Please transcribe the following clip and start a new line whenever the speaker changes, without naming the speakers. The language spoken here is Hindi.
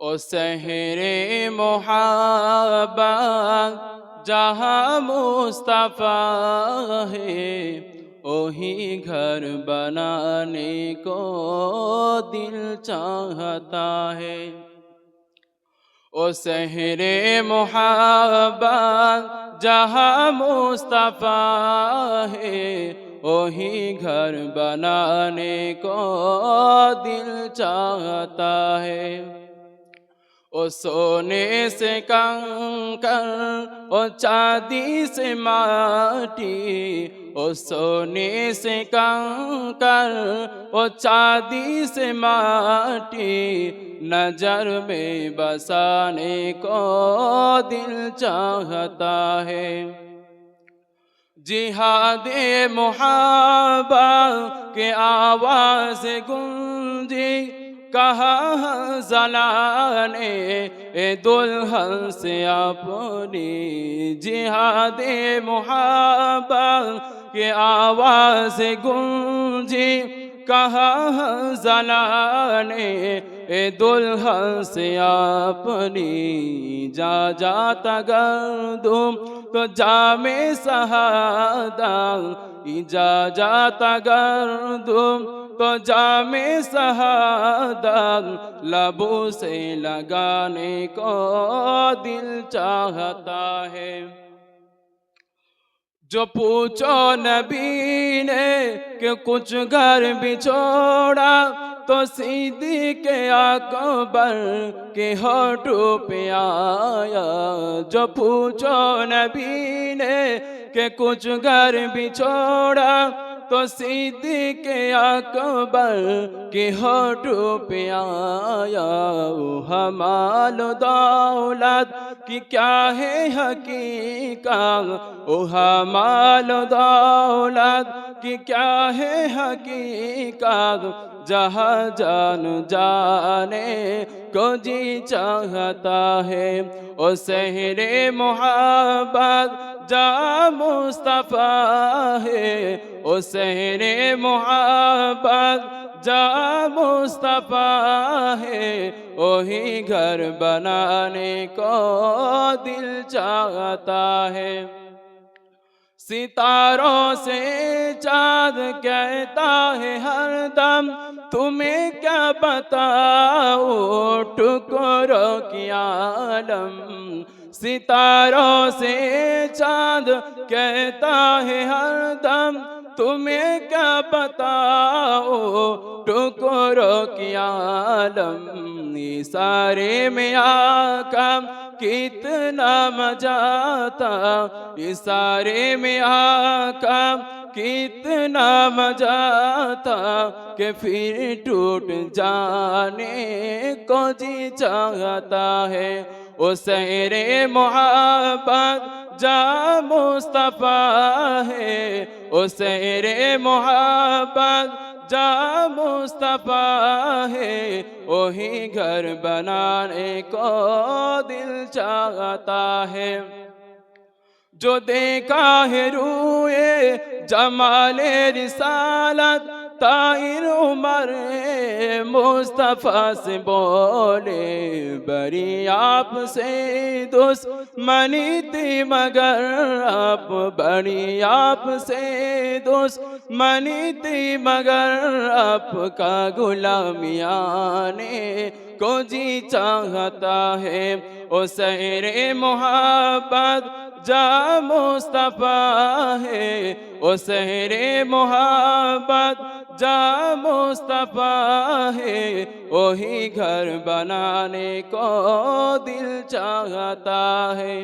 ओ सहरे मोहब्बत जहाँ मुस्तफ़ा है, वही घर बनाने को दिल चाहता है। ओ सहरे मोहब्बत जहाँ मुस्तफ़ा है, वही घर बनाने को दिल चाहता है। ओ सोने से कंकर, ओ चांदी से माटी, ओ सोने से कंकर, ओ चांदी से माटी, नजर में बसाने को दिल चाहता है। जिहादे मुहब्बत के आवाज़ गूंजी, कहाँ ज़लाने ए दुल्हन से अपनी। जिहादे मुहब्बत के आवाज़ गूंजी, कहाँ ज़लाने ए दुल्हन से अपनी। जा जाता गंदुम तो जामे सहादा, जा जाता गंदुम तो जामे सहादा, लबों से लगाने को दिल चाहता है। जो पूछो नबी ने कि कुछ घर बिछोड़ा, तो सिद्दीक़ अकबर के होठों पे आया। जो पूछो नबी ने कि कुछ घर बिछोड़ा, तो सिद्दीक़ अकबर के होठों पे आया। हमाल दौलत कि क्या है हकीकत, ओ हमाल दौलत कि क्या है हकीकत, जहाँ जान जाने को जी चाहता है। ओ सहरे मोहब्बत जहाँ मुस्तफ़ा है, ओ सहरे मोहब्बत जहाँ मुस्तफ़ा है, वही घर बनाने को दिल चाहता है। सितारों से चाँद कहता है हरदम, तुम्हें क्या बताओ टुकड़ों की आलम। सितारों से चाँद कहता है हरदम, तुम्हें क्या बताओ टुकड़ों की आलम। इशारे में आका कितना मजा था, इशारे में आका कितना मजा था, कि फिर टूट जाने को जी चाहता है। ओ सहरे मोहब्बत जहाँ मुस्तफ़ा है, ओ सहरे मोहब्बत जहाँ मुस्तफ़ा है, वही घर बनाने को दिल चाहता है। जो देखा है रूए जमाले रिसालत, ताहिर उमर मुस्तफ़ा से बोले, बड़ी आपसे दुश्मनी थी मगर आप, बड़ी आपसे दुश्मनी थी मगर आपका गुलामियाने को जी चाहता है। ओ सहरे मोहब्बत जहाँ मुस्तफ़ा है, ओ सहरे मोहब्बत जहाँ मुस्तफ़ा है, वही घर बनाने को दिल चाहता है।